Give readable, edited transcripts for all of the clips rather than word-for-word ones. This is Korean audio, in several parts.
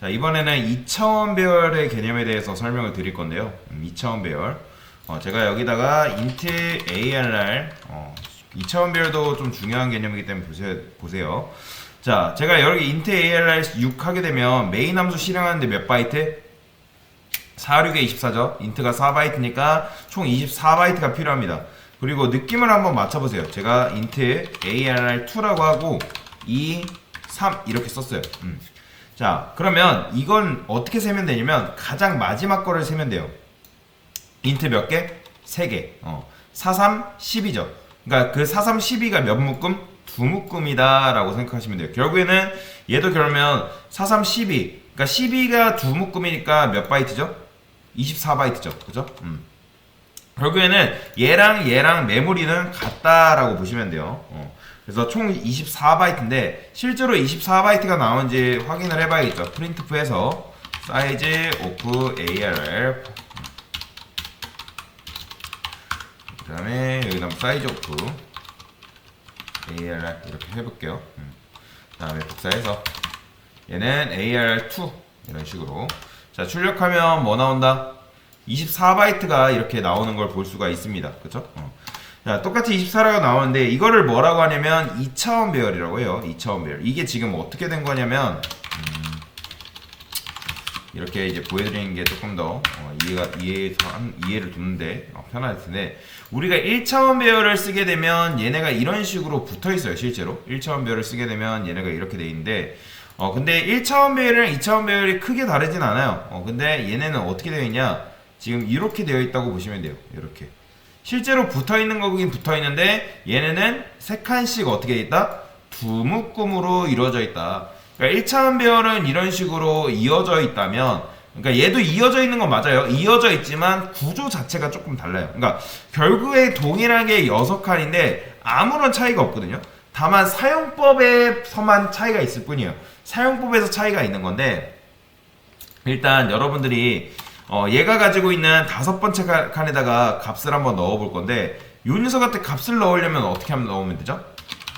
자, 이번에는 2차원 배열의 개념에 대해서 설명을 드릴 건데요. 2차원 배열. 제가 여기다가 인텔 ARR 2차원 배열도 좀 중요한 개념이기 때문에 보세요. 자, 제가 여기 인텔 ARR 6 하게 되면 메인 함수 실행하는데 몇 바이트? 46에 24죠. 인트가 4바이트니까 총 24바이트가 필요합니다. 그리고 느낌을 한번 맞춰보세요. 제가 인트 ARR2라고 하고 2, 3 이렇게 썼어요. 자, 그러면 이건 어떻게 세면 되냐면 가장 마지막 거를 세면 돼요. 인트 몇 개? 3개. 4, 3, 10이죠. 그러니까 그 4, 3, 12가 몇 묶음? 두 묶음이다 라고 생각하시면 돼요. 결국에는 얘도 그러면 4, 3, 12 그러니까 12가 두 묶음이니까 몇 바이트죠? 24바이트죠. 그죠? 결국에는 얘랑 메모리는 같다라고 보시면 돼요. 그래서 총 24바이트인데 실제로 24바이트가 나오는지 확인을 해봐야겠죠. 프린트프에서 사이즈 오프 ARR 그 다음에 여기다 사이즈 오프 ARR 이렇게 해볼게요. 그 다음에 복사해서 얘는 ARR2 이런 식으로 자 출력하면 뭐 나온다? 24바이트가 이렇게 나오는 걸 볼 수가 있습니다. 그쵸? 자, 똑같이 24라고 나오는데 이거를 뭐라고 하냐면 2차원 배열이라고 해요. 2차원 배열. 이게 지금 어떻게 된 거냐면 이렇게 이제 보여드리는 게 조금 더 이해를 돕는데 편할 텐데 우리가 1차원 배열을 쓰게 되면 얘네가 이런 식으로 붙어 있어요. 실제로 1차원 배열을 쓰게 되면 얘네가 이렇게 돼 있는데 근데 1차원 배열이랑 2차원 배열이 크게 다르진 않아요. 근데 얘네는 어떻게 되어 있냐? 지금 이렇게 되어 있다고 보시면 돼요. 이렇게. 실제로 붙어 있는 거긴 붙어 있는데 얘네는 세 칸씩 어떻게 있다? 두 묶음으로 이루어져 있다. 그러니까 1차원 배열은 이런 식으로 이어져 있다면 그러니까 얘도 이어져 있는 건 맞아요. 이어져 있지만 구조 자체가 조금 달라요. 그러니까 결국에 동일하게 6칸인데 아무런 차이가 없거든요. 다만 사용법에서만 차이가 있을 뿐이에요. 사용법에서 차이가 있는 건데 일단 여러분들이 얘가 가지고 있는 5번째 칸에다가 값을 한번 넣어 볼 건데 요 녀석한테 값을 넣으려면 어떻게 하면 넣으면 되죠?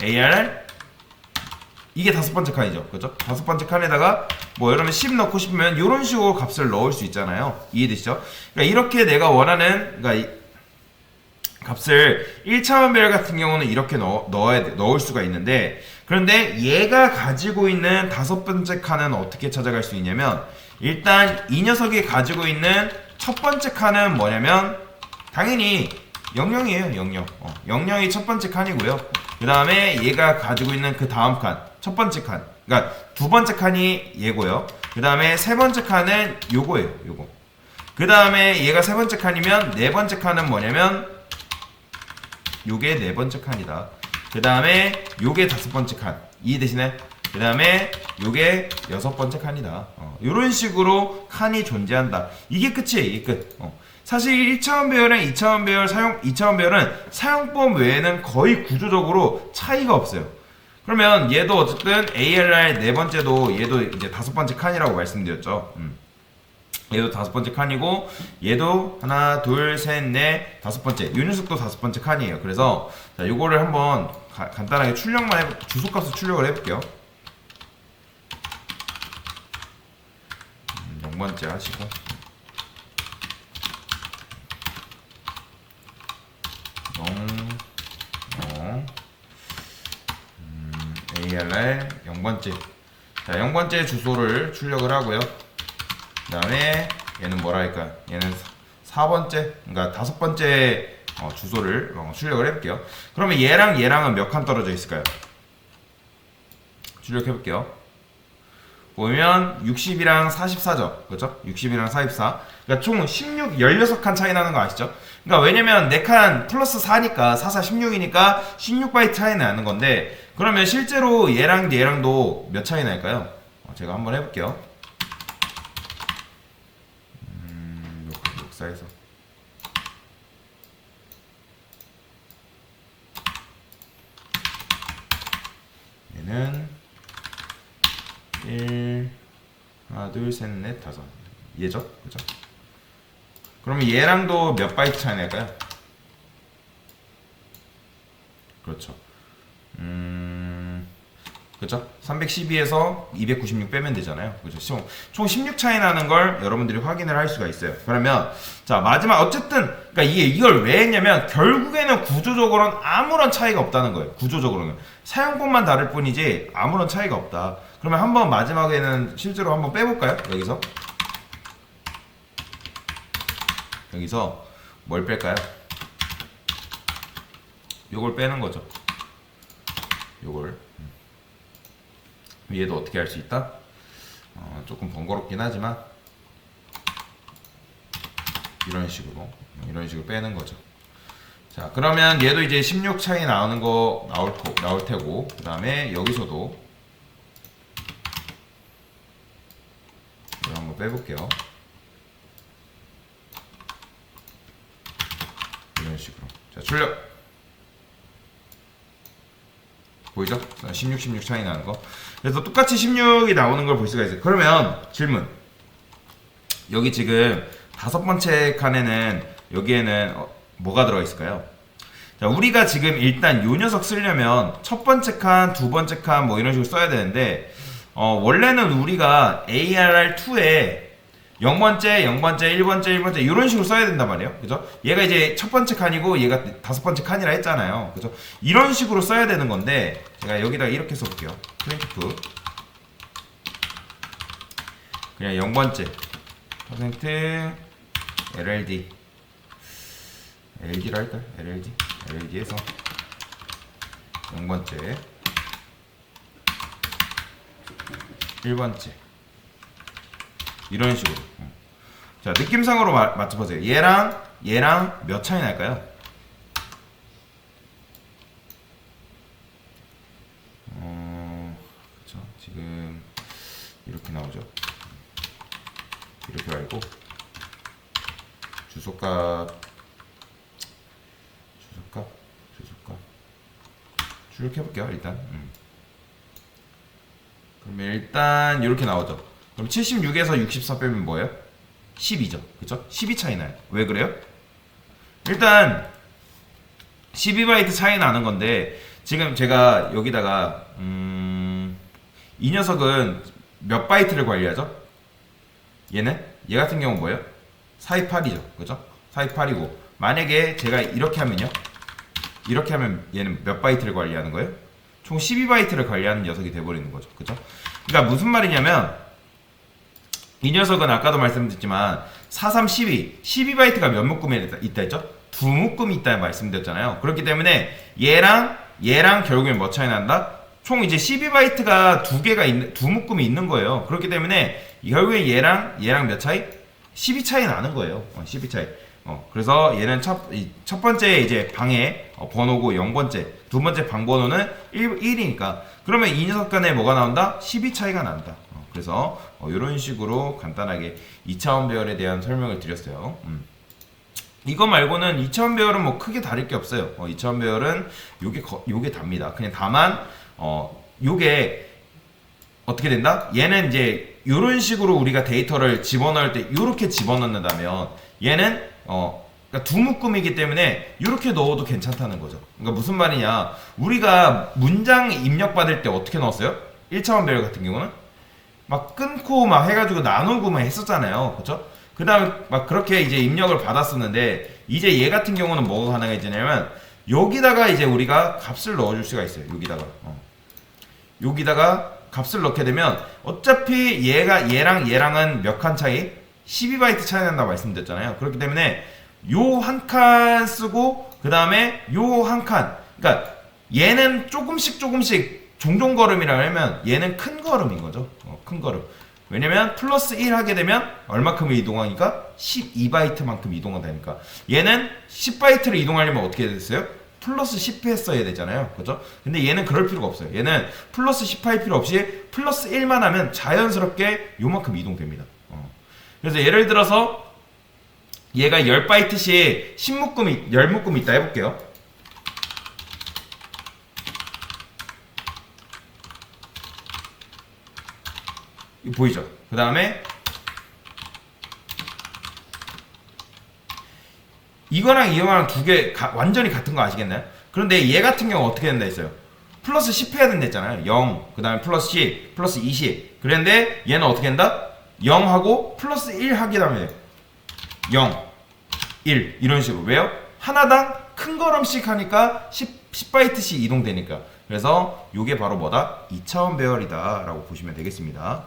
AR 이게 5번째 칸이죠. 그죠? 5번째 칸에다가 뭐 여러분 10 넣고 싶으면 이런 식으로 값을 넣을 수 있잖아요. 이해되시죠? 그러니까 이렇게 내가 원하는 그러니까 값을 1차원 배열 같은 경우는 이렇게 넣을 수가 있는데 그런데 얘가 가지고 있는 5번째 칸은 어떻게 찾아갈 수 있냐면 일단 이 녀석이 가지고 있는 첫 번째 칸은 뭐냐면 당연히 00이에요. 00. 00이 첫 번째 칸이고요. 그 다음에 얘가 가지고 있는 그 다음 칸, 첫 번째 칸. 그러니까 두 번째 칸이 얘고요. 그 다음에 세 번째 칸은 요거예요. 요거. 그 다음에 얘가 세 번째 칸이면 네 번째 칸은 뭐냐면 요게 네 번째 칸이다. 그 다음에 요게 5번째 칸. 이해되시나요? 그 다음에 요게 6번째 칸이다. 요런 식으로 칸이 존재한다. 이게 끝이에요. 이게 끝. 사실 1차원 배열이랑 2차원 배열 2차원 배열은 사용법 외에는 거의 구조적으로 차이가 없어요. 그러면 얘도 어쨌든 ARR 네 번째도 얘도 이제 5번째 칸이라고 말씀드렸죠. 얘도 5번째 칸이고 얘도 하나 둘 셋 넷 5번째 요 녀석도 5번째 칸이에요. 그래서 자 요거를 한번 간단하게 주소값을 출력을 해볼게요. 0번째 하시고 ARR 0번째 자 0번째 주소를 출력을 하고요. 그 다음에 얘는 뭐라 할까? 얘는 4번째 그러니까 5번째 주소를 출력을 해볼게요. 그러면 얘랑은 몇 칸 떨어져 있을까요? 출력해볼게요. 보면 60이랑 44죠. 그렇죠? 60이랑 44. 그러니까 총 16칸 차이 나는 거 아시죠? 그러니까 왜냐면 4칸 플러스 4니까 44, 16이니까 16바이트 차이 나는 건데 그러면 실제로 얘랑도 몇 차이 날까요? 제가 한번 해볼게요. 복사해서 얘는 1 하나 둘 셋 넷 다섯 얘죠? 그죠? 그러면 얘랑도 몇 바이트 차이 날까요? 그렇죠. 그죠? 312에서 296 빼면 되잖아요. 그죠? 총 16 차이 나는 걸 여러분들이 확인을 할 수가 있어요. 그러면 자 마지막 어쨌든 그러니까 이걸 왜 했냐면 결국에는 구조적으로는 아무런 차이가 없다는 거예요. 구조적으로는 사용법만 다를 뿐이지 아무런 차이가 없다. 그러면 한번 마지막에는 실제로 한번 빼볼까요? 여기서 뭘 뺄까요? 요걸 빼는 거죠. 요걸 얘도 어떻게 할 수 있다? 조금 번거롭긴 하지만 이런 식으로 빼는 거죠. 자 그러면 얘도 이제 16 차이 나오는 거 나올 테고 그 다음에 여기서도 이거 한번 빼볼게요. 이런 식으로. 자 출력. 보이죠? 16 차이 나는 거. 그래서 똑같이 16이 나오는 걸 볼 수가 있어요. 그러면 질문. 여기 지금 5번째 칸에는 여기에는 뭐가 들어 있을까요? 자, 우리가 지금 일단 요 녀석 쓰려면 첫 번째 칸, 두 번째 칸 뭐 이런 식으로 써야 되는데 원래는 우리가 ARR2에 0번째, 0번째, 1번째, 1번째 이런 식으로 써야 된단 말이에요. 그죠? 얘가 이제 첫 번째 칸이고 얘가 5번째 칸이라 했잖아요. 그죠? 이런 식으로 써야 되는 건데 제가 여기다가 이렇게 써볼게요. 프린트 그냥 0번째 퍼센트 LLD LD라 할까요? LLD에서 0번째 1번째 이런 식으로. 자 느낌상으로 맞춰보세요. 얘랑 몇 차이 날까요? 그쵸. 지금 이렇게 나오죠. 이렇게 말고 주소값 출력해볼게요. 일단 그러면 일단 이렇게 나오죠. 그럼 76에서 64 빼면 뭐예요? 12죠. 그쵸? 12 차이 나요. 왜 그래요? 일단 12바이트 차이 나는 건데 지금 제가 여기다가 이 녀석은 몇 바이트를 관리하죠? 얘 같은 경우는 뭐예요? 428이죠. 그죠? 428이고 만약에 제가 이렇게 하면요? 이렇게 하면 얘는 몇 바이트를 관리하는 거예요? 총 12바이트를 관리하는 녀석이 돼버리는 거죠. 그죠? 그러니까 무슨 말이냐면 이 녀석은 아까도 말씀드렸지만 4312바이트가 몇 묶음이 있다 했죠? 두 묶음이 있다 말씀드렸잖아요. 그렇기 때문에 얘랑 결국엔 뭐 차이 난다? 총 이제 12바이트가 두 묶음이 있는 거예요. 그렇기 때문에 결국엔 얘랑 몇 차이? 12 차이 나는 거예요. 12 차이. 그래서 얘는 첫 번째 이제 방의 번호고 0번째, 두 번째 방 번호는 1이니까 그러면 이 녀석 간에 뭐가 나온다? 12 차이가 난다. 그래서 이런 식으로 간단하게 2차원 배열에 대한 설명을 드렸어요. 이거 말고는 2차원 배열은 뭐 크게 다를 게 없어요. 2차원 배열은 요게 답니다. 그냥 다만 요게 어떻게 된다? 얘는 이제 이런 식으로 우리가 데이터를 집어넣을 때 이렇게 집어넣는다면 얘는 그러니까 두 묶음이기 때문에 이렇게 넣어도 괜찮다는 거죠. 그러니까 무슨 말이냐? 우리가 문장 입력받을 때 어떻게 넣었어요? 1차원 배열 같은 경우는 막 끊고 막 해가지고 나누고 막 했었잖아요. 그쵸? 그 다음에 막 그렇게 이제 입력을 받았었는데 이제 얘 같은 경우는 뭐가 가능해지냐면 여기다가 이제 우리가 값을 넣어줄 수가 있어요. 여기다가 값을 넣게 되면 어차피 얘랑은 몇 칸 차이? 12바이트 차이 난다고 말씀드렸잖아요. 그렇기 때문에 요 한 칸 쓰고 그 다음에 요 한 칸 그러니까 얘는 조금씩 종종 걸음이라고 하면 얘는 큰 걸음인 거죠. 큰 걸음. 왜냐면 플러스 1 하게 되면 얼마큼을 이동하니까 12바이트만큼 이동한다니까. 얘는 10바이트를 이동하려면 어떻게 됐어요? 플러스 10 했어야 되잖아요. 그죠? 근데 얘는 그럴 필요가 없어요. 얘는 플러스 10 할 필요 없이 플러스 1만 하면 자연스럽게 요만큼 이동됩니다. 그래서 예를 들어서 얘가 10바이트씩 10묶음이 있다 해볼게요. 이거 보이죠? 그 다음에 이거랑 두 개 완전히 같은 거 아시겠나요? 그런데 얘 같은 경우 어떻게 된다 했어요? 플러스 10 해야 된다 했잖아요. 0, 그 다음에 플러스 10, 플러스 20. 그랬는데 얘는 어떻게 한다? 0하고 플러스 1 하게 되면 0, 1 이런 식으로. 왜요? 하나당 큰 걸음씩 하니까 10바이트씩 이동되니까. 그래서 요게 바로 뭐다? 2차원 배열이다 라고 보시면 되겠습니다.